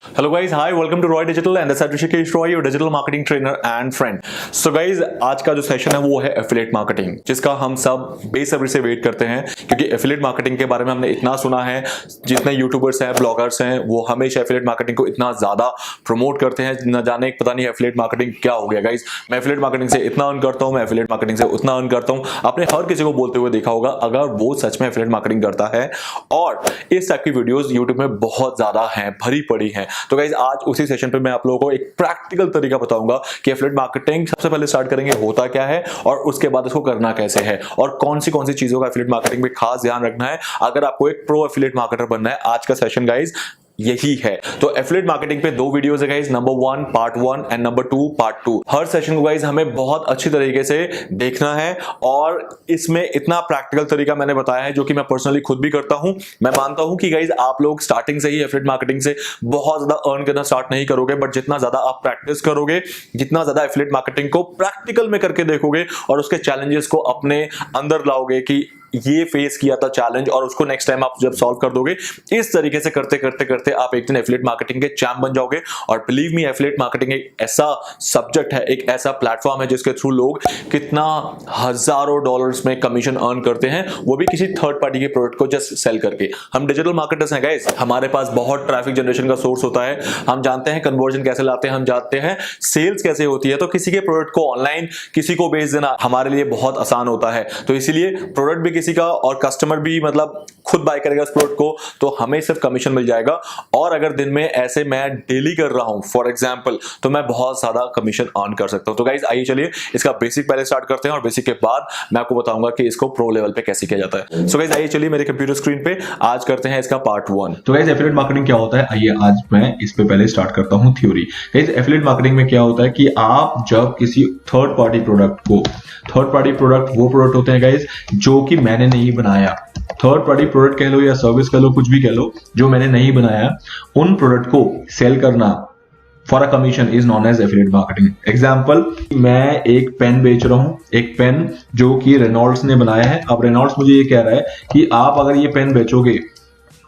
Hello guys, hi, welcome to Roy Digital and this is Rishikesh Roy, your digital marketing trainer and friend. So guys, आज का जो session है वो है affiliate marketing, जिसका हम सब बेसब्री से वेट करते हैं क्योंकि एफिलिएट मार्केटिंग के बारे में हमने इतना सुना है। जितने यूट्यूबर्स हैं, ब्लॉगर्स हैं, वो हमेशा एफिलिएट मार्केटिंग को इतना ज्यादा प्रमोट करते हैं, न जाने पता नहीं एफिलिएट मार्केटिंग क्या हो गया। गाइज, मैं एफिलिएट मार्केटिंग से इतना अर्न करता हूँ, मैं एफिलिएट मार्केटिंग से उतना अर्न करता हूँ। आपने हर किसी को बोलते हुए देखा होगा अगर वो सच में एफिलिएट मार्केटिंग करता है, और इस टाइप की वीडियोस यूट्यूब में बहुत ज्यादा हैं, भरी पड़ी हैं। तो गाइज, आज उसी सेशन पे मैं आप लोगों को एक प्रैक्टिकल तरीका बताऊंगा कि एफिलिएट मार्केटिंग सबसे पहले स्टार्ट करेंगे होता क्या है और उसके बाद इसको करना कैसे है और कौन सी चीजों का एफिलिएट मार्केटिंग में खास ध्यान रखना है अगर आपको एक प्रो एफिलिएट मार्केटर बनना है। आज का सेशन गाइज यही है। तो एफिलिएट मार्केटिंग पे दो वीडियोस है guys, number 1 part 1 and number 2 part 2। Her session को गाइस हमें बहुत अच्छी तरीके से देखना है और इसमें इतना प्रैक्टिकल तरीका मैंने बताया है जो कि मैं पर्सनली खुद भी करता हूं। मैं मानता हूं कि गाइस आप लोग स्टार्टिंग से ही एफिलिएट मार्केटिंग से बहुत ज्यादा अर्न करना स्टार्ट नहीं करोगे, बट जितना ज्यादा आप प्रैक्टिस करोगे, जितना ज्यादा एफिलिएट मार्केटिंग को प्रैक्टिकल में करके देखोगे और उसके चैलेंजेस को अपने अंदर लाओगे कि ये फेस किया था चैलेंज और उसको नेक्स्ट टाइम आप जब सॉल्व कर दोगे, इस तरीके से करते करते करते आप एक दिन एफिलिएट मार्केटिंग के चैंप बन जाओगे। और बिलीव मी, एफिलिएट मार्केटिंग एक ऐसा सब्जेक्ट है, एक ऐसा प्लेटफॉर्म है जिसके थ्रू लोग कितना हजारों डॉलर्स में कमीशन अर्न करते हैं, वो भी किसी थर्ड पार्टी के प्रोडक्ट को जस्ट सेल करके। हम डिजिटल मार्केटर्स हैं गाइस, हमारे पास बहुत ट्रैफिक जनरेशन का सोर्स होता है, हम जानते हैं कन्वर्जन कैसे लाते हैं, हम जानते हैं सेल्स कैसे होती है। तो किसी के प्रोडक्ट को ऑनलाइन किसी को बेच देना हमारे लिए बहुत आसान होता है। तो इसीलिए प्रोडक्ट भी किसी का और कस्टमर भी मतलब खुद बाय करेगा उस प्रोडक्ट को, तो हमें सिर्फ कमीशन मिल जाएगा। और अगर दिन में ऐसे मैं डेली कर रहा हूं फॉर एग्जांपल, तो मैं बहुत ज्यादा कमीशन अर्न कर सकता हूं। तो गाइस आइए चलिए इसका बेसिक पहले स्टार्ट करते हैं और बेसिक के बाद मैं आपको बताऊंगा कि इसको प्रो लेवल पे कैसे किया जाता है। सो गाइस आइए चलिए मेरे कंप्यूटर स्क्रीन पे आज करते हैं इसका पार्ट 1। तो गाइस एफिलिएट मार्केटिंग क्या होता है, आइए आज मैं इस पे पहले स्टार्ट करता हूं थ्योरी। गाइस एफिलिएट मार्केटिंग में क्या होता है कि आप जब किसी थर्ड पार्टी प्रोडक्ट वो प्रोडक्ट होते हैं गाइस जो कि मैंने नहीं बनाया, थर्ड पार्टी प्रोडक्ट कह लो या सर्विस कह लो, कुछ भी कह लो, जो मैंने नहीं बनाया, उन प्रोडक्ट को सेल करना for a commission is known as affiliate marketing. Example, मैं एक पेन बेच रहा हूं, एक पेन जो कि रेनॉल्ड्स ने बनाया है। अब रेनॉल्ड्स मुझे ये कह रहा है कि आप अगर ये पेन बेचोगे,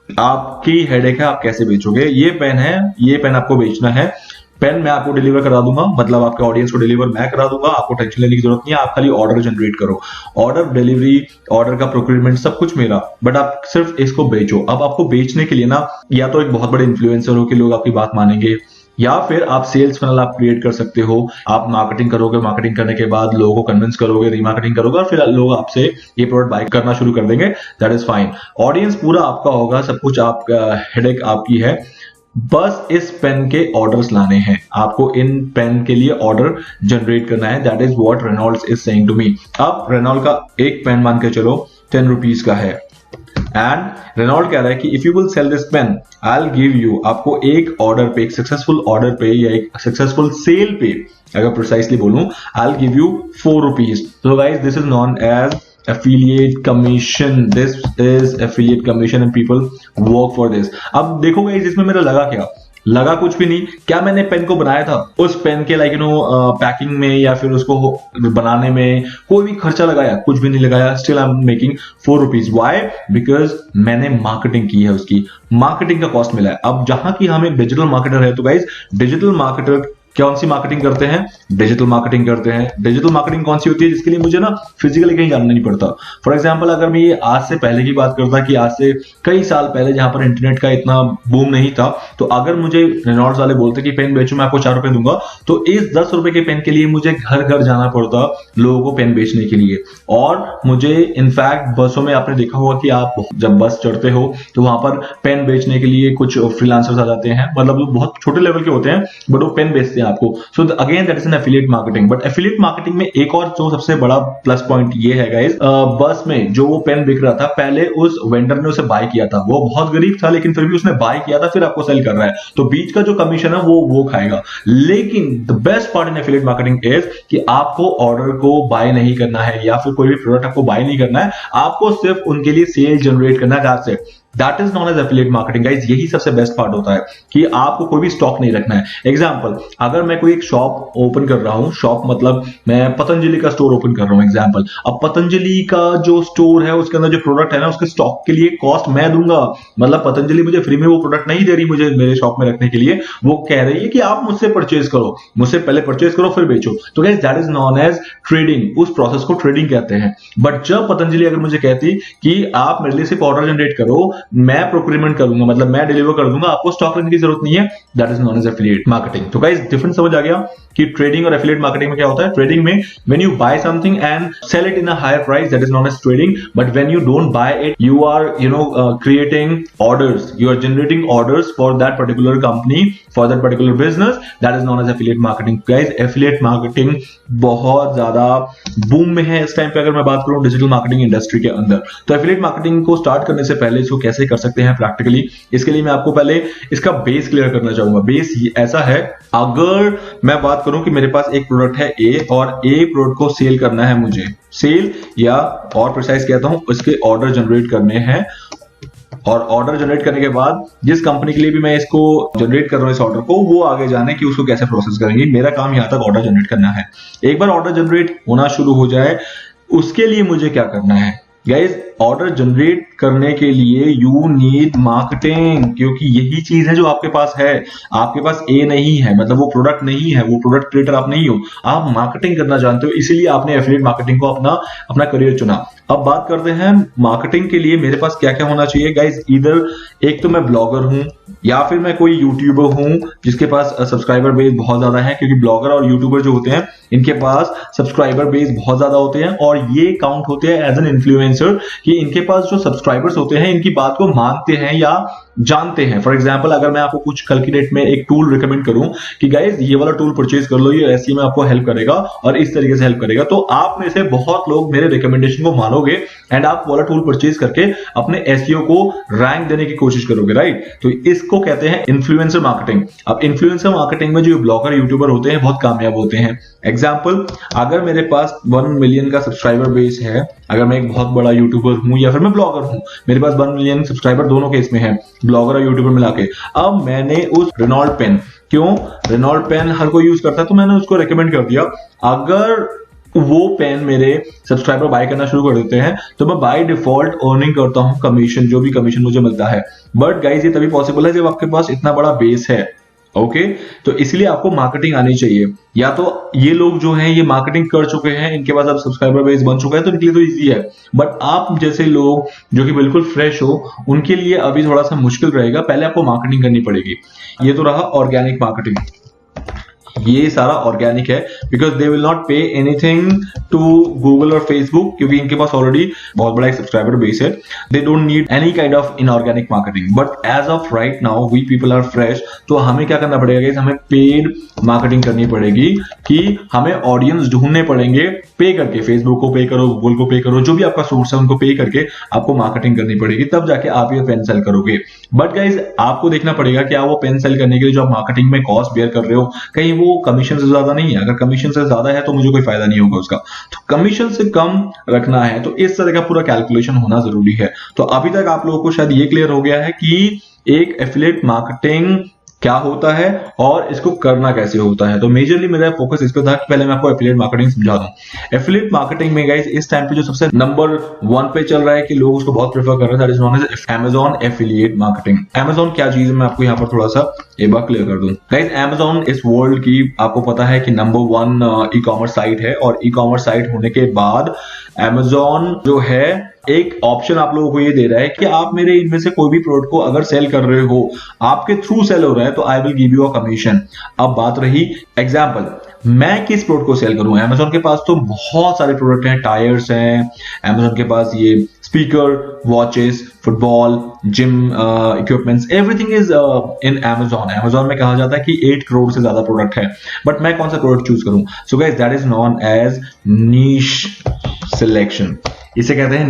आपकी हेडेक है, आप कैसे बेचोगे, ये पेन है, ये पेन आपको बेचना है, पेन मैं आपको डिलीवर करा दूंगा, मतलब आपके ऑडियंस को डिलीवर मैं करा दूंगा, आपको टेंशन लेने की जरूरत नहीं है, आप खाली ऑर्डर जनरेट करो, ऑर्डर डिलीवरी, ऑर्डर का प्रोक्योरमेंट सब कुछ मेरा, बट आप सिर्फ इसको बेचो। अब आपको बेचने के लिए ना, या तो एक बहुत बड़े इन्फ्लुएंसर हो कि लोग आपकी बात मानेंगे, या फिर आप सेल्स फनल आप क्रिएट कर सकते हो। आप मार्केटिंग करोगे, मार्केटिंग करने के बाद लोगों को कन्विंस करोगे, रीमार्केटिंग करोगे और फिर लोग आपसे ये प्रोडक्ट बाय करना शुरू कर देंगे। दैट इज फाइन, ऑडियंस पूरा आपका होगा, सब कुछ आपका, हेडेक आपकी है, बस इस पेन के ऑर्डर्स लाने हैं, आपको इन पेन के लिए ऑर्डर जनरेट करना है। That is what Reynolds is saying to me. अब रेनॉल्ड का एक पेन मान के चलो 10 रुपीज का है, एंड रेनॉल्ड कह रहा है कि if you will sell this pen I will give you, आपको एक ऑर्डर पे, एक सक्सेसफुल ऑर्डर पे या एक सक्सेसफुल सेल पे, अगर प्रिसाइसली बोलूं, I will give you 4 rupees. तो guys this is known as affiliate commission, this is affiliate commission and people work for this। अब देखो गाइस इसमें मेरा लगा कुछ भी नहीं। क्या मैंने पेन को बनाया था, उस पेन के लाइक पैकिंग में या फिर उसको बनाने में कोई भी खर्चा लगाया? कुछ भी नहीं लगाया, still I am making 4 rupees. Why? Because मैंने मार्केटिंग की है, उसकी मार्केटिंग का कॉस्ट मिला है। अब जहां की हम एक डिजिटल मार्केटर है, तो गाइज डिजिटल मार्केटर कौन सी मार्केटिंग करते हैं? डिजिटल मार्केटिंग करते हैं। डिजिटल मार्केटिंग कौन सी होती है जिसके लिए मुझे ना फिजिकली कहीं जाना नहीं पड़ता। फॉर एग्जांपल, अगर मैं ये आज से पहले की बात करता कि आज से कई साल पहले जहां पर इंटरनेट का इतना बूम नहीं था, तो अगर मुझे रेनॉल्ड्स वाले बोलते कि पेन बेचो, मैं आपको 4 रुपए दूंगा, तो इस 10 रुपए के पेन के लिए मुझे घर घर जाना पड़ता लोगों को पेन बेचने के लिए। और मुझे इनफैक्ट बसों में आपने देखा होगा कि आप जब बस चढ़ते हो तो वहां पर पेन बेचने के लिए कुछ फ्रीलांसर्स आ जाते हैं, मतलब वो बहुत छोटे लेवल के होते हैं बट वो पेन बेचते हैं आपको। So again that is an affiliate marketing. But affiliate marketing में एक और जो सबसे बड़ा प्लस पॉइंट ये है गाइस, बस में जो वो पेन बिक रहा था, पहले उस वेंडर ने उसे बाय किया था, वो बहुत गरीब था लेकिन फिर भी उसने बाय किया था, फिर आपको सेल कर रहा है, तो बीच का जो कमीशन है वो खाएगा। लेकिन the best part in affiliate marketing is कि आपको ऑर्डर को बाय नहीं करना है या फिर कोई भी प्रोडक्ट आपको बाय नहीं करना है, आपको सिर्फ उनके लिए सेल जनरेट करना है। जहां से that is known as affiliate marketing guys. यही सबसे बेस्ट पार्ट होता है कि आपको कोई भी स्टॉक नहीं रखना है। एग्जाम्पल, अगर मैं कोई एक शॉप ओपन कर रहा हूं, शॉप मतलब मैं पतंजलि का स्टोर ओपन कर रहा हूं एग्जाम्पल। अब पतंजलि का जो स्टोर है उसके अंदर जो प्रोडक्ट है ना, उसके स्टॉक के लिए कॉस्ट मैं दूंगा। मतलब पतंजलि मुझे फ्री में वो प्रोडक्ट नहीं दे रही मुझे मेरे शॉप में रखने के लिए, वो कह रही है कि आप मुझसे परचेज करो, मुझसे पहले परचेज करो फिर बेचो। तो guys that is known as trading, उस प्रोसेस को ट्रेडिंग कहते हैं। बट जब पतंजलि अगर मुझे कहती कि आप मेरे लिए सिर्फ ऑर्डर जनरेट करो, मैं प्रोक्यूरमेंट करूंगा, मतलब मैं डिलीवर कर दूंगा, आपको स्टॉक रखने की जरूरत नहीं है, that is known as affiliate marketing. तो गाइस डिफरेंस समझ आ गया कि ट्रेडिंग और एफिलिएट मार्केटिंग में क्या होता है। ट्रेडिंग में when you buy something and sell it in a higher price, that is known as trading. But when you don't buy it, you are creating orders, you are generating orders for that particular company, for that particular business, that is known as affiliate marketing. Guys affiliate marketing बहुत ज्यादा boom में है इस time पे। अगर मैं बात करूं डिजिटल मार्केटिंग इंडस्ट्री के अंदर, तो एफिलिएट मार्केटिंग को स्टार्ट करने से पहले इसको कैसे कर सकते हैं प्रैक्टिकली, इसके लिए मैं आपको पहले इसका बेस क्लियर करना चाहूंगा। बेस ऐसा है, अगर मैं बात करूं कि मेरे पास एक प्रोडक्ट है ए और ए प्रोडक्ट को सेल करना है मुझे, सेल या और प्रिसाइज कहता हूं उसके ऑर्डर जनरेट करने हैं, और ऑर्डर जनरेट करने के बाद जिस कंपनी के लिए भी मैं इसको जनरेट कर रहा हूं इस ऑर्डर को, वो आगे जाने कि उसको कैसे प्रोसेस करेंगे। मेरा काम यहां तक ऑर्डर जनरेट करना है। एक बार ऑर्डर जनरेट होना शुरू हो जाए, उसके लिए मुझे क्या करना है गाइज, ऑर्डर जनरेट करने के लिए यू नीड मार्केटिंग, क्योंकि यही चीज है जो आपके पास है। आपके पास ए नहीं है, मतलब वो प्रोडक्ट नहीं है, वो प्रोडक्ट क्रिएटर आप नहीं हो, आप मार्केटिंग करना जानते हो, इसीलिए आपने एफिलिएट मार्केटिंग को अपना करियर चुना। अब बात करते हैं मार्केटिंग के लिए मेरे पास क्या क्या होना चाहिए गाइज। इधर एक तो मैं ब्लॉगर हूं या फिर मैं कोई यूट्यूबर हूं जिसके पास सब्सक्राइबर बेस बहुत ज्यादा है, क्योंकि ब्लॉगर और यूट्यूबर जो होते हैं इनके पास सब्सक्राइबर बेस बहुत ज्यादा होते हैं, और ये काउंट होते हैं एज एन इन्फ्लुएंसर कि इनके पास जो सब्सक्राइबर्स होते हैं इनकी बात को मानते हैं या जानते हैं। फॉर एग्जाम्पल, अगर मैं आपको कुछ कल की डेट में एक टूल रिकमेंड करूं कि गाइज ये वाला टूल परचेज कर लो, ये एसईओ में आपको हेल्प करेगा और इस तरीके से हेल्प करेगा, तो आप में से बहुत लोग मेरे रिकमेंडेशन को मानोगे एंड आप वाला टूल परचेज करके अपने एसईओ को रैंक देने की कोशिश करोगे, राइट। तो इसको कहते हैं इन्फ्लुएंसर मार्केटिंग। अब इन्फ्लुएंसर मार्केटिंग में जो ब्लॉगर यूट्यूबर होते हैं बहुत कामयाब होते हैं। एग्जाम्पल, अगर मेरे पास 1 मिलियन का सब्सक्राइबर बेस है, अगर मैं एक बहुत बड़ा यूट्यूबर हूं या फिर मैं ब्लॉगर हूं, मेरे पास 1 मिलियन सब्सक्राइबर दोनों केस में है, ब्लॉगर और यूट्यूबर मिला के। अब मैंने उस रेनॉल्ड पेन, क्यों रेनॉल्ड पेन हर कोई यूज करता है, तो मैंने उसको रेकमेंड कर दिया। अगर वो पेन मेरे सब्सक्राइबर बाय करना शुरू कर देते हैं तो मैं बाय डिफॉल्ट अर्निंग करता हूं कमीशन, जो भी कमीशन मुझे मिलता है। बट गाइस ये तभी पॉसिबल है जब आपके पास इतना बड़ा बेस है, ओके। तो इसलिए आपको मार्केटिंग आनी चाहिए। या तो ये लोग जो हैं ये मार्केटिंग कर चुके हैं, इनके पास अब सब्सक्राइबर बेस बन चुका है, तो इनके लिए तो इजी है। बट आप जैसे लोग जो कि बिल्कुल फ्रेश हो, उनके लिए अभी थोड़ा सा मुश्किल रहेगा, पहले आपको मार्केटिंग करनी पड़ेगी। ये तो रहा ऑर्गेनिक मार्केटिंग, ये सारा ऑर्गेनिक है, because they will not pay anything to Google और फेसबुक, क्योंकि इनके पास ऑलरेडी बहुत बड़ा एक सब्सक्राइबर बेस है। They don't need any kind of inorganic marketing. But as of right now we people are fresh, तो हमें क्या करना पड़ेगा गाइस, हमें पेड मार्केटिंग करनी पड़ेगी, कि हमें ऑडियंस ढूंढने पड़ेंगे पे करके। फेसबुक को पे करो, गूगल को पे करो, जो भी आपका सोर्स है उनको पे करके आपको मार्केटिंग करनी पड़ेगी, तब जाके आप ये पेन सेल करोगे। बट गाइज आपको देखना पड़ेगा कि आप वो पेन सेल करने के लिए जो आप मार्केटिंग में कॉस्ट बेयर कर रहे हो, कहीं वो कमीशन से ज्यादा नहीं है। अगर कमीशन से ज्यादा है तो मुझे कोई फायदा नहीं होगा उसका, तो कमीशन से कम रखना है। तो इस तरह का पूरा कैलकुलेशन होना जरूरी है। तो अभी तक आप लोगों को शायद ये क्लियर हो गया है कि एक एफिलिएट मार्केटिंग क्या होता है और इसको करना कैसे होता है। तो मेजरली मेरा फोकस इस पे था कि पहले मैं आपको एफिलिएट मार्केटिंग समझा दूं। एफिलिएट मार्केटिंग में गाइस इस टाइम पे जो सबसे नंबर 1 पे चल रहा है कि लोग उसको बहुत प्रेफर कर रहे हैं, that is known as Amazon affiliate marketing. Amazon क्या चीज है, मैं आपको यहाँ पर थोड़ा सा एक बार क्लियर कर दूं। गाइस Amazon इस वर्ल्ड की आपको पता है कि नंबर 1 ई कॉमर्स साइट है, और ई कॉमर्स साइट होने के बाद Amazon जो है एक ऑप्शन आप लोगों को ये दे रहा है कि आप मेरे इनमें से कोई भी प्रोडक्ट को अगर सेल कर रहे हो, आपके थ्रू सेल हो रहा है, तो आई will give you a commission. अब बात रही एग्जाम्पल, मैं किस प्रोडक्ट को सेल करूं। Amazon के पास तो बहुत सारे प्रोडक्ट हैं, टायर्स हैं, Amazon के पास ये speaker, watches, football, gym equipments, everything is in Amazon में कहा जाता है कि 8 करोड़ से ज्यादा प्रोडक्ट है। बट मैं कौन सा प्रोडक्ट चूज करूं? So guys that is known as niche selection. इसे कहते हैं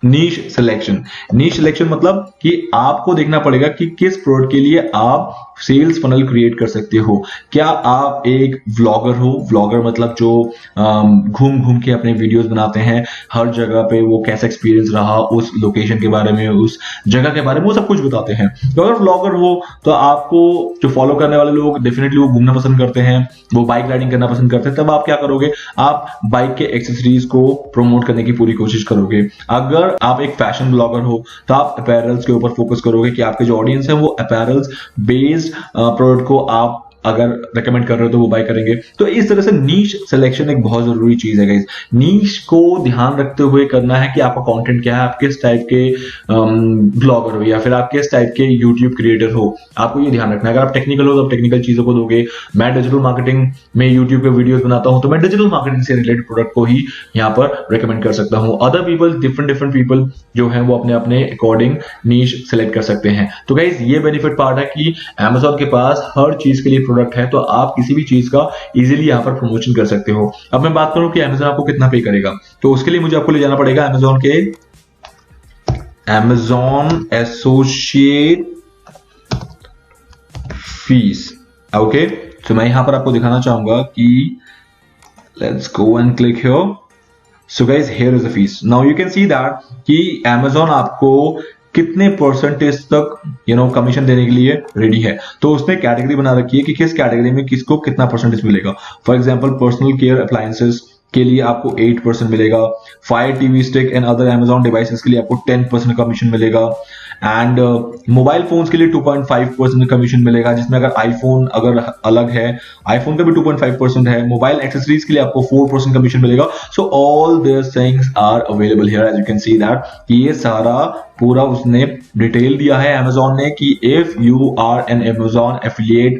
नीश सिलेक्शन। नीश सिलेक्शन मतलब कि आपको देखना पड़ेगा कि किस प्रोडक्ट के लिए आप सेल्स फनल क्रिएट कर सकते हो? क्या आप एक व्लॉगर हो? व्लॉगर मतलब जो घूम घूम के अपने वीडियोस बनाते हैं, हर जगह पे वो कैसा एक्सपीरियंस रहा, उस लोकेशन के बारे में, उस जगह के बारे में, वो सब कुछ बताते हैं। तो अगर व्लॉगर हो तो आपको जो फॉलो करने वाले लोग डेफिनेटली वो घूमना पसंद करते हैं, वो बाइक राइडिंग करना पसंद करते हैं। तब आप क्या करोगे? आप बाइक के एक्सेसरीज को प्रमोट करने की पूरी कोशिश करोगे। अगर आप एक फैशन ब्लॉगर हो तो आप अपैरल्स के ऊपर फोकस करोगे कि आपके जो ऑडियंस है वो अपैरल्स बेस्ड प्रोडक्ट को आप अगर रेकमेंड कर रहे हो तो वो बाय करेंगे। तो इस तरह से नीश सिलेक्शन एक बहुत जरूरी चीज है गाइस। नीश को ध्यान रखते हुए करना है कि आपका कंटेंट क्या है, आप किस टाइप के ब्लॉगर हो या फिर आप किस टाइप के यूट्यूब क्रिएटर हो, आपको ये ध्यान रखना है। अगर आप टेक्निकल हो तो आप टेक्निकल चीजों को दोगे। मैं डिजिटल मार्केटिंग में यूट्यूब पे वीडियोस बनाता हूं तो मैं डिजिटल मार्केटिंग से रिलेटेड प्रोडक्ट को ही यहाँ पर रेकमेंड कर सकता हूं। अदर पीपल, डिफरेंट पीपल जो है वो अपने अपने अकॉर्डिंग नीश सेलेक्ट कर सकते हैं। तो गाइस ये बेनिफिट पार्ट है कि Amazon के पास हर चीज के लिए प्रोडक्ट है, तो आप किसी भी चीज का इजीली यहाँ पर प्रमोशन कर सकते हो। अब मैं बात करूं कि Amazon आपको कितना पे करेगा, तो उसके लिए मुझे आपको ले जाना पड़ेगा Amazon एसोसिएट फीस। ओके, तो मैं यहां पर आपको दिखाना चाहूंगा कि let's go and click here. So guys here is the fees. Now you can see that कि Amazon आपको कितने परसेंटेज तक कमीशन देने के लिए रेडी है। तो उसने कैटेगरी बना रखी है कि किस कैटेगरी में किसको कितना परसेंटेज मिलेगा। For example personal care appliances के लिए आपको 8% मिलेगा, fire TV stick and other Amazon devices के लिए आपको 10% कमीशन मिलेगा, एंड मोबाइल फोन्स के लिए 2.5% कमीशन मिलेगा, जिसमें अगर आईफोन अगर अलग है, आईफोन का भी 2.5% है। मोबाइल एक्सेसरीज के लिए आपको 4% कमीशन मिलेगा। So all this things are available here, as you can see that कि ये सारा पूरा उसने डिटेल दिया है Amazon ने कि if you are an Amazon affiliate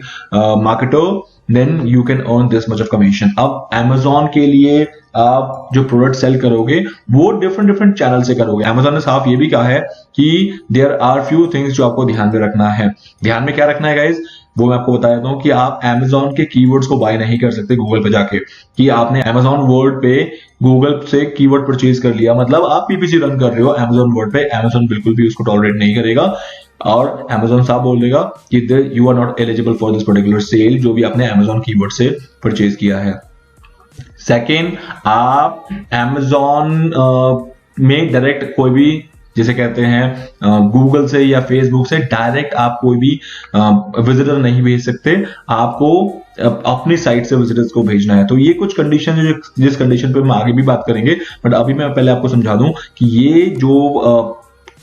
marketer then you can earn this much of commission. अब Amazon के लिए आप जो प्रोडक्ट सेल करोगे वो डिफरेंट चैनल से करोगे। Amazon ने साफ ये भी कहा है कि देयर आर फ्यू थिंग्स जो आपको ध्यान में रखना है। ध्यान में क्या रखना है गाइज, वो मैं आपको बता देता हूं कि आप Amazon के कीवर्ड्स को बाय नहीं कर सकते गूगल पे जाके, कि आपने Amazon वर्ड पे गूगल से कीवर्ड परचेज कर लिया, मतलब आप पीपीसी रन कर रहे हो Amazon वर्ड पे, Amazon बिल्कुल भी उसको टॉलरेट नहीं करेगा और Amazon साफ बोल देगा कि you are not eligible for this particular sale, जो भी आपने Amazon कीवर्ड से परचेज किया है। सेकेंड, आप Amazon में डायरेक्ट कोई भी, जिसे कहते हैं गूगल से या फेसबुक से डायरेक्ट आप कोई भी विजिटर नहीं भेज सकते, आपको अपनी साइट से विजिटर्स को भेजना है। तो ये कुछ कंडीशन है जिस कंडीशन पे हम आगे भी बात करेंगे, बट अभी मैं पहले आपको समझा दूं कि ये जो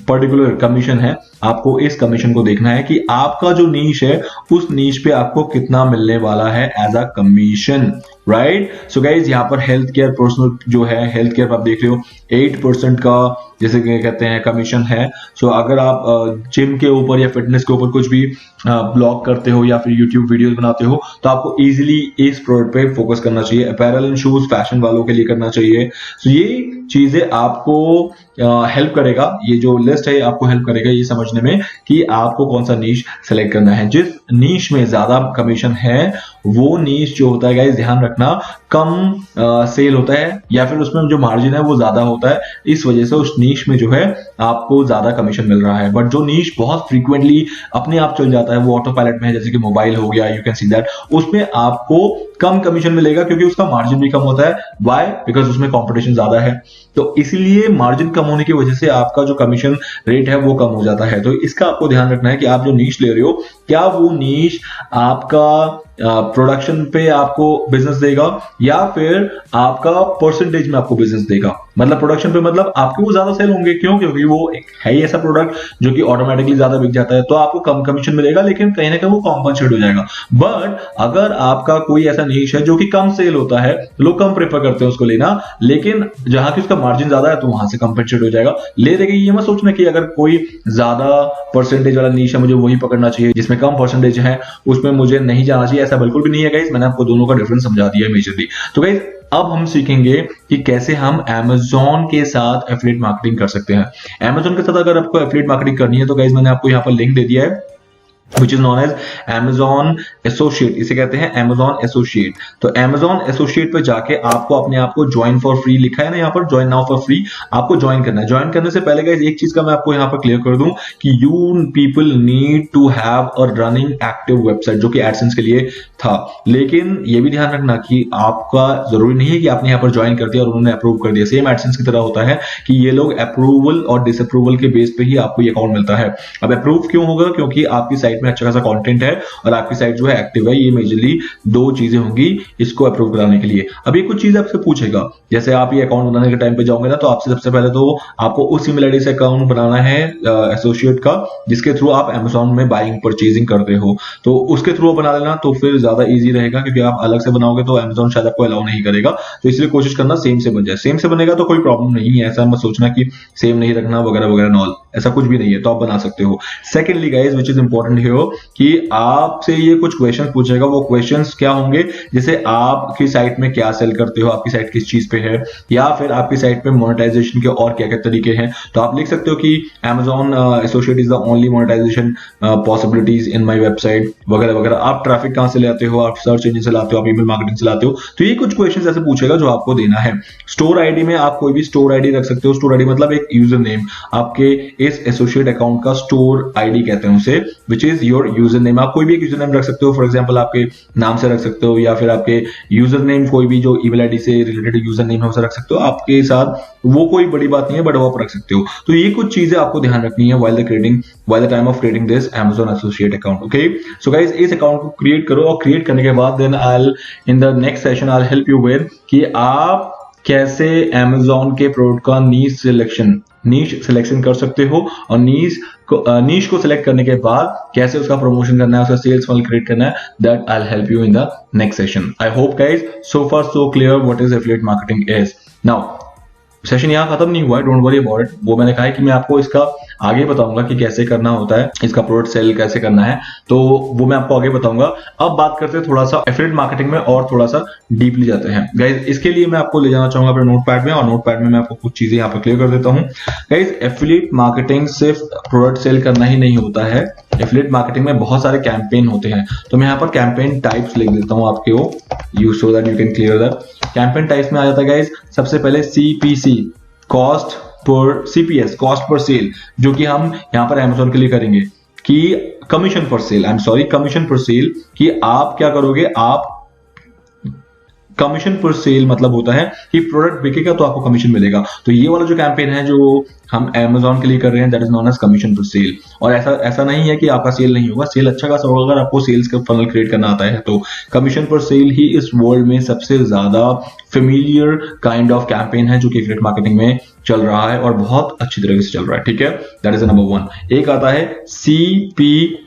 पर्टिकुलर कमीशन है, आपको इस कमीशन को देखना है कि आपका जो नीश है उस नीश पे आपको कितना मिलने वाला है as a commission, right. So guys यहाँ पर हेल्थ केयर पर्सनल जो है, हेल्थ केयर आप देख रहे हो 8% का जैसे कहते हैं कमीशन है। सो अगर आप जिम के ऊपर या फिटनेस के ऊपर कुछ भी ब्लॉग करते हो या फिर यूट्यूब वीडियोस बनाते हो तो आपको इजीली इस प्रोडक्ट पे फोकस करना चाहिए। अपैरल एंड शूज फैशन वालों के लिए करना चाहिए। सो ये चीजें आपको हेल्प करेगा, ये जो लिस्ट है आपको हेल्प करेगा ये समझने में कि आपको कौन सा नीश सेलेक्ट करना है। जिस नीश में ज्यादा कमीशन है वो नीश जो होता है गाइस, ध्यान रखना, कम सेल होता है या फिर उसमें जो मार्जिन है वो ज्यादा होता है, इस वजह से उस नीश में जो है आपको ज्यादा कमीशन मिल रहा है। बट जो नीश बहुत फ्रीक्वेंटली अपने आप चल जाता है, वो ऑटो पायलट में है, जैसे कि मोबाइल हो गया, यू कैन सी दैट, उसमें आपको कम कमीशन मिलेगा क्योंकि उसका मार्जिन भी कम होता है। व्हाई? बिकॉज उसमें कंपटीशन ज्यादा है, तो इसलिए मार्जिन कम होने की वजह से आपका जो कमीशन रेट है वो कम हो जाता है। तो इसका आपको ध्यान रखना है कि आप जो नीश ले रहे हो, क्या वो नीश आपका प्रोडक्शन पे आपको बिजनेस देगा या फिर आपका परसेंटेज में आपको बिजनेस देगा। मतलब प्रोडक्शन पे मतलब आपके वो ज्यादा सेल होंगे, क्यों? क्योंकि वो है ही ऐसा प्रोडक्ट जो कि ऑटोमेटिकली ज्यादा बिक जाता है, तो आपको कम कमीशन मिलेगा, लेकिन कहीं ना कहीं वो कॉम्पनसेट हो जाएगा। बट अगर आपका कोई ऐसा नीश है जो कि कम सेल होता है, लोग कम प्रेफर करते हैं उसको लेना, लेकिन जहां की उसका मार्जिन ज्यादा है तो वहां से कॉम्पनसेट हो जाएगा। ले देगा। ये मत सोचना कि अगर कोई ज्यादा परसेंटेज वाला नीश है मुझे वही पकड़ना चाहिए, जिसमें कम परसेंटेज है उसमें मुझे नहीं जाना चाहिए, ऐसा बिल्कुल भी नहीं है गाइस। मैंने आपको दोनों का डिफरेंस समझा दिया है मेजरली। तो गाइस अब हम सीखेंगे कि कैसे हम Amazon के साथ एफिलिएट मार्केटिंग कर सकते हैं। Amazon के साथ अगर आपको एफिलिएट मार्केटिंग करनी है तो गाइस मैंने आपको यहाँ पर लिंक दे दिया है, which is known as Amazon Associate, इसे कहते हैं Amazon Associate। तो Amazon Associate पे जाके आपको अपने आप को ज्वाइन फॉर फ्री लिखा है ना यहाँ पर, ज्वाइन नाउ फॉर फ्री, आपको ज्वाइन करना है। ज्वाइन करने से पहले गाइस एक चीज का मैं आपको यहाँ पर क्लियर कर दूं कि you people need to have a running active website, जो कि एडसेंस के लिए था। लेकिन ये भी ध्यान रखना कि आपका जरूरी नहीं है कि आपने यहाँ पर ज्वाइन कर दिया और उन्होंने अप्रूव कर दिया। सेम एडसेंस की तरह होता है कि ये लोग अप्रूवल और डिसअप्रूवल के बेस पे ही आपको ये अकाउंट मिलता है। अब अप्रूव क्यों होगा? क्योंकि आपकी साइट में अच्छा खासा कंटेंट है और आपकी साइट जो है एक्टिव है। ये मेजरली दो चीजें होंगी इसको अप्रूव कराने के लिए। अब ये कुछ चीजें आपसे पूछेगा, जैसे आप ये अकाउंट बनाने के टाइम पे जाओगे ना, तो आपसे सबसे पहले तो आपको उस ईमेल आईडी से अकाउंट बनाना है एसोसिएट का, जिसके थ्रू आप Amazon में बाइंग परचेजिंग करते हो। तो उसके थ्रू बना लेना तो फिर ज्यादा इजी रहेगा, क्योंकि आप अलग से बनाओगे तो Amazon शायद आपको अलाउ नहीं करेगा। तो इसलिए कोशिश करना सेम से बन जाए। सेम से बनेगा तो कोई प्रॉब्लम नहीं है, ऐसा मत सोचना कि सेम नहीं रखना वगैरह वगैरह नॉल, ऐसा कुछ भी नहीं है, तो आप बना सकते हो। Secondly guys which is important here कि आपसे ये कुछ क्वेश्चन पूछेगा। वो क्वेश्चंस क्या होंगे? जैसे आपकी साइट में क्या सेल करते हो, आपकी साइट किस चीज पे है, या फिर आपकी साइट पे मोनेटाइजेशन के और क्या क्या तरीके हैं। तो आप लिख सकते हो कि Amazon Associate is the only monetization possibilities in my website वगैरह वगैरह। आप ट्रैफिक कहां से लाते हो, आप सर्च इंजन से लाते हो, आप ईमेल मार्केटिंग से लाते हो। तो ये कुछ क्वेश्चंस ऐसे पूछेगा जो आपको देना है। स्टोर आईडी में आप कोई भी स्टोर आईडी रख सकते हो। स्टोर आईडी मतलब एक यूजर नेम, आपके इस एसोसिएट अकाउंट का स्टोर आईडी कहते हैं उसे, which is your user name. आप कोई भी एक यूजर नेम रख सकते हो, फॉर एग्जांपल आपके नाम से रख सकते हो, या फिर आपके यूजर नेम कोई भी जो ईमेल आईडी से रिलेटेड यूजर नेम है उसे रख सकते हो। आपके साथ वो कोई बड़ी बात नहीं है, बट वो आप रख सकते हो। तो ये कुछ चीजें आपको ध्यान रखनी है while the time of creating this Amazon Associate account. Okay, so guys इस अकाउंट को क्रिएट करो, और क्रिएट करने के बाद then in the next session I'll help you with कि आप कैसे Amazon के प्रोडक्ट का नीश सिलेक्शन कर सकते हो, और नीश को सिलेक्ट करने के बाद कैसे उसका प्रमोशन करना है, उसका सेल्स फनल क्रिएट करना है, that I'll help you in the next session. I hope guys so far so clear what is affiliate marketing is. Now session यहाँ खत्म नहीं हुआ है, डोंट वरी अबाउट इट। वो मैंने कहा है कि मैं आपको इसका आगे बताऊंगा कि कैसे करना होता है, इसका प्रोडक्ट सेल कैसे करना है, तो वो मैं आपको आगे बताऊंगा। अब बात करते हैं थोड़ा सा एफिलिएट मार्केटिंग में, और थोड़ा सा डीपली जाते हैं गाइज। इसके लिए मैं आपको ले जाना चाहूंगा अपने नोटपैड में, और नोटपैड में मैं आपको कुछ चीजें यहाँ पर क्लियर कर देता हूँ। गाइज एफिलिएट मार्केटिंग सिर्फ प्रोडक्ट सेल करना ही नहीं होता है। एफिलिएट मार्केटिंग में बहुत सारे कैंपेन होते हैं। तो मैं यहाँ पर कैंपेन टाइप्स लिख देता हूँ आपके वो, you so that you can clear that. Campaign types में आ जाता है गाइज सबसे पहले CPC, cost per CPS, cost per sale, जो कि हम यहाँ पर Amazon के लिए करेंगे, कि commission per cell, commission per cell, कि आप क्या करोगे, आप कमीशन पर सेल मतलब होता है कि प्रोडक्ट बिकेगा तो आपको कमीशन मिलेगा। तो ये वाला जो कैंपेन है जो हम Amazon के लिए कर रहे हैं, that is known as commission per sale. और ऐसा नहीं है कि आपका सेल नहीं होगा, सेल अच्छा खासा होगा अगर आपको सेल्स का फनल क्रिएट करना आता है। तो कमीशन पर सेल ही इस वर्ल्ड में सबसे ज्यादा फेमिलियर काइंड ऑफ कैंपेन है जो कि एफिलिएट मार्केटिंग में चल रहा है, और बहुत अच्छी तरीके से चल रहा है। ठीक है, दैट इज नंबर 1। एक आता है CPL,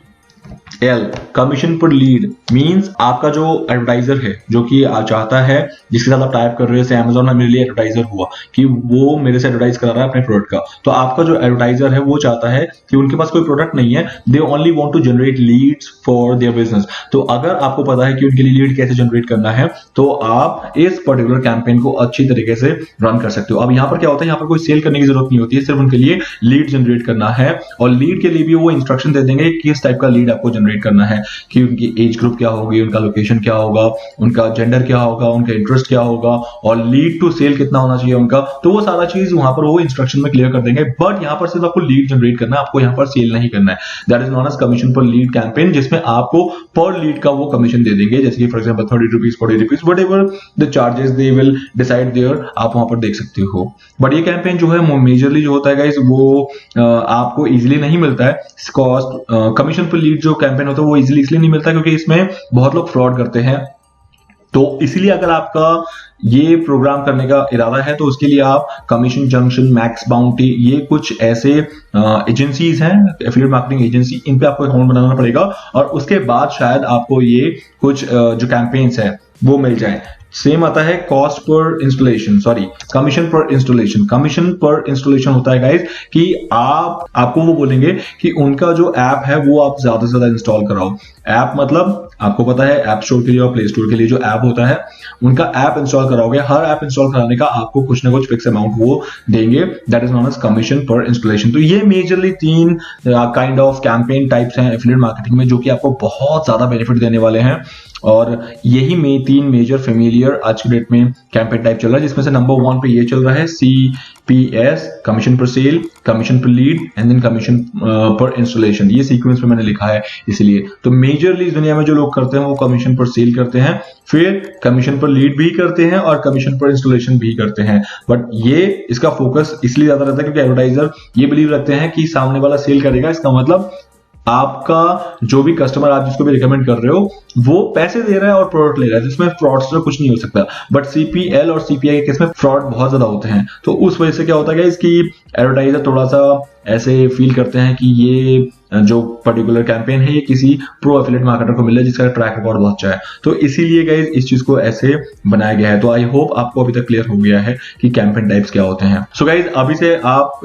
commission per lead, means आपका जो एडवर्टाइजर है, जो कि चाहता है, जिसके साथ आप टाइप कर रहे हो, जैसे Amazon में मेरे लिए एडवर्टाइजर हुआ कि वो मेरे से एडवर्टाइज करा रहा है अपने प्रोडक्ट का। तो आपका जो एडवर्टाइजर है वो चाहता है कि उनके पास कोई प्रोडक्ट नहीं है, they only want to generate leads for their business. तो अगर आपको पता है कि उनके लिए लीड कैसे जनरेट करना है, तो आप इस पर्टिकुलर कैंपेन को अच्छी तरीके से रन कर सकते हो। अब यहाँ पर क्या होता है, यहाँ पर कोई सेल करने की जरूरत नहीं होती है, सिर्फ उनके लिए लीड जनरेट करना है। और लीड के लिए भी वो इंस्ट्रक्शन दे देंगे किस टाइप का लीड आपको जनरेट करना है, कि उनकी एज ग्रुप क्या होगी, उनका लोकेशन क्या होगा, उनका जेंडर क्या होगा, उनका इंटरेस्ट क्या होगा, और लीड टू सेल कितना होना चाहिए उनका। तो वो सारा चीज वहां पर वो इंस्ट्रक्शन में क्लियर कर देंगे। बट यहाँ पर सिर्फ आपको लीड जनरेट करना है, आपको यहाँ पर सेल नहीं करना है। That is known as commission per lead campaign, जिसमें आपको पर लीड का वो कमीशन दे देंगे, जैसे कि for example 30 rupees, 40 rupees, whatever the charges they will decide there, आप वहां पर देख सकते हो। बट ये कैंपेन जो है मेजरली जो होता है गाइस, वो आपको इजिली नहीं मिलता है। कॉस्ट कमीशन पर लीड जो कैंपेन होता है वो इजिली इसलिए नहीं मिलता क्योंकि इसमें बहुत लोग फ्रॉड करते हैं। तो इसलिए अगर आपका ये प्रोग्राम करने का इरादा है तो उसके लिए आप कमीशन जंक्शन, मैक्स बाउंटी, ये कुछ ऐसे एजेंसीज हैं, एफिलिएट मार्केटिंग एजेंसी, इन पे आपको अकाउंट बनाना पड़ेगा, और उसके बाद शायद आपको ये कुछ जो कैंपेन्स है वो मिल जाए। सेम आता है cost per installation, commission per installation. Commission per installation होता है गाइस कि आपको वो बोलेंगे कि उनका जो ऐप है वो आप ज्यादा से ज्यादा इंस्टॉल कराओ। ऐप मतलब आपको पता है ऐप स्टोर के लिए और प्ले स्टोर के लिए जो ऐप होता है उनका ऐप इंस्टॉल कराओगे, हर ऐप इंस्टॉल कराने का आपको कुछ ना कुछ फिक्स अमाउंट वो देंगे, that is known as commission per installation. तो ये majorly 3 kind of campaign types हैं एफिलिएट मार्केटिंग में जो कि आपको बहुत ज्यादा बेनिफिट देने वाले हैं। और यही में 3 मेजर फेमिलियर आज की डेट में कैंपेन टाइप चल रहा है, जिसमें से नंबर 1 पे ये चल रहा है CPS, commission per cell, commission per lead and then commission per installation. ये सीक्वेंस में मैंने लिखा है इसलिए। तो मेजरली इस दुनिया में जो लोग करते हैं वो कमीशन पर सेल करते हैं, फिर कमीशन पर लीड भी करते हैं और कमीशन पर इंस्टॉलेशन भी करते हैं। बट ये इसका फोकस इसलिए ज्यादा रहता है क्योंकि एडवर्टाइजर ये बिलीव रखते हैं कि सामने वाला सेल करेगा, इसका मतलब आपका जो भी कस्टमर आप जिसको भी रिकमेंड कर रहे हो वो पैसे दे रहा है और प्रोडक्ट ले रहा है, जिसमें फ्रॉडस्टर कुछ नहीं हो सकता। बट CPL और CPI के केस में फ्रॉड बहुत ज्यादा होते हैं। तो उस वजह से क्या होता है कि एडवर्टाइजर थोड़ा सा ऐसे फील करते हैं कि ये जो पर्टिकुलर कैंपेन है ये किसी प्रो एफिलिएट मार्केटर को मिल रहा है जिसका ट्रैक रिकॉर्ड बहुत अच्छा है। तो इसीलिए गाइस इस चीज को ऐसे बनाया गया है। तो आई होप आपको अभी तक क्लियर हो गया है कि कैंपेन टाइप्स क्या होते हैं। सो गाइस अभी से आप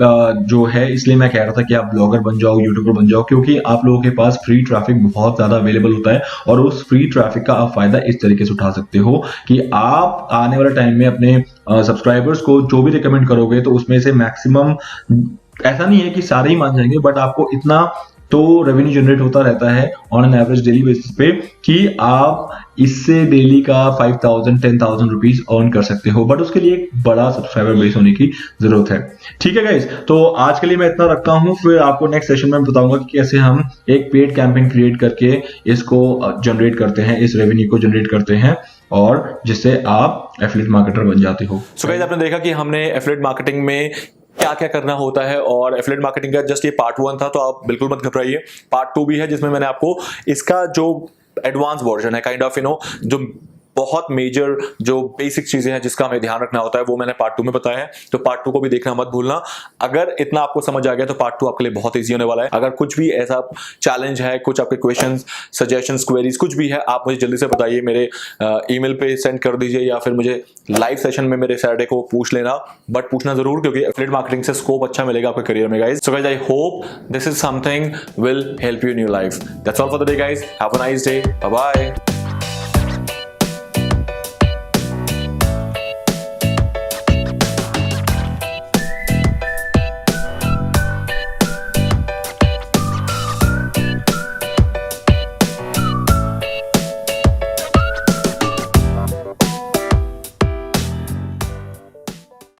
जो है, इसलिए मैं कह रहा था कि आप ब्लॉगर बन जाओ, यूट्यूबर बन जाओ, क्योंकि आप लोगों के पास फ्री ट्रैफिक बहुत ज्यादा अवेलेबल होता है और उस फ्री ट्रैफिक का आप फायदा इस तरीके से उठा सकते हो कि आप आने वाले टाइम में अपने सब्सक्राइबर्स को जो भी रिकमेंड करोगे तो उसमें से मैक्सिमम, ऐसा नहीं है कि सारे ही मान जाएंगे, बट आपको इतना तो रेवेन्यू जनरेट होता रहता है on an average daily basis पे कि आप इससे डेली का 5,000 10,000 रुपीज अर्न कर सकते हो। बट उसके लिए एक बड़ा सब्सक्राइबर बेस होने की जरूरत है। ठीक है गाइस, तो आज के लिए मैं इतना रखता हूं, फिर आपको नेक्स्ट सेशन में बताऊंगा कि कैसे हम एक पेड कैंपेन क्रिएट करके इसको जनरेट करते हैं, इस रेवेन्यू को जनरेट करते हैं और जिससे आप एफिलिएट मार्केटर बन जाते हो। सो गाइस आपने देखा कि हमने एफिलिएट मार्केटिंग में क्या क्या करना होता है और एफिलिएट मार्केटिंग का जस्ट ये पार्ट 1 था, तो आप बिल्कुल मत घबराइए। पार्ट 2 भी है जिसमें मैंने आपको इसका जो एडवांस वर्जन है काइंड ऑफ जो बहुत मेजर जो बेसिक चीजें हैं जिसका हमें ध्यान रखना होता है वो मैंने पार्ट 2 में बताया है। तो पार्ट 2 को भी देखना मत भूलना। अगर इतना आपको समझ आ गया तो पार्ट 2 आपके लिए बहुत ईजी होने वाला है। अगर कुछ भी ऐसा चैलेंज है, कुछ आपके क्वेश्चंस, सजेशंस, क्वेरीज कुछ भी है, आप मुझे जल्दी से बताइए, मेरे ईमेल पे सेंड कर दीजिए या फिर मुझे लाइव सेशन में मेरे सैटरडे को पूछ लेना। बट पूछना जरूर, क्योंकि एफिलिएट मार्केटिंग से स्कोप अच्छा मिलेगा आपके करियर में guys. So guys I hope this is something will help you in your life. That's all for the day guys. Have a nice day. Bye bye.